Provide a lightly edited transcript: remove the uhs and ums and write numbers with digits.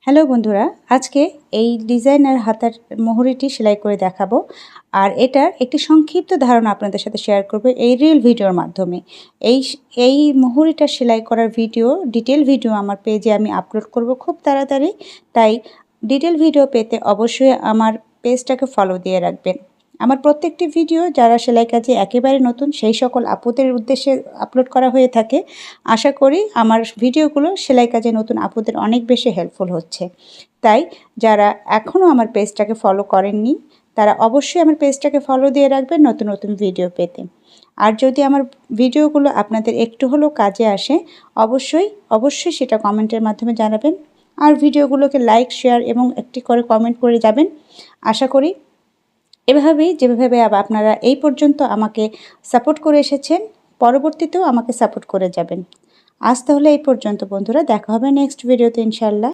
Hello বন্ধুরা, আজকে এই ডিজাইনার হাতার মোহরিটি সেলাই করে দেখাবো। আর এটার একটি সংক্ষিপ্ত ধারণা আপনাদের সাথে শেয়ার করব এই রিল ভিডিওর মাধ্যমে। এই মোহরিটা সেলাই করার ভিডিও, ডিটেল ভিডিও আমার পেজে আমি আপলোড করব খুব তাড়াতাড়ি। তাই ডিটেল ভিডিও পেতে অবশ্যই আমার পেজটাকে ফলো দিয়ে রাখবেন। আমার প্রত্যেকটি ভিডিও যারা সেলাই কাজে একেবারে নতুন সেই সকল আপুদের উদ্দেশ্যে আপলোড করা হয়ে থাকে। আশা করি আমার ভিডিওগুলো সেলাই কাজে নতুন আপুদের অনেক বেশি হেল্পফুল হচ্ছে। তাই যারা এখনও আমার পেজটাকে ফলো করেননি তারা অবশ্যই আমার পেজটাকে ফলো দিয়ে রাখবেন নতুন নতুন ভিডিও পেতে। আর যদি আমার ভিডিওগুলো আপনাদের একটু হলেও কাজে আসে অবশ্যই সেটা কমেন্টের মাধ্যমে জানাবেন। আর ভিডিওগুলোকে লাইক, শেয়ার এবং একটি করে কমেন্ট করে যাবেন। আশা করি এভাবেই যেভাবে আপনারা এই পর্যন্ত আমাকে সাপোর্ট করে এসেছেন, পরবর্তীতেও আমাকে সাপোর্ট করে যাবেন। আজ তাহলে এই পর্যন্ত বন্ধুরা, দেখা হবে নেক্সট ভিডিওতে ইনশাআল্লাহ।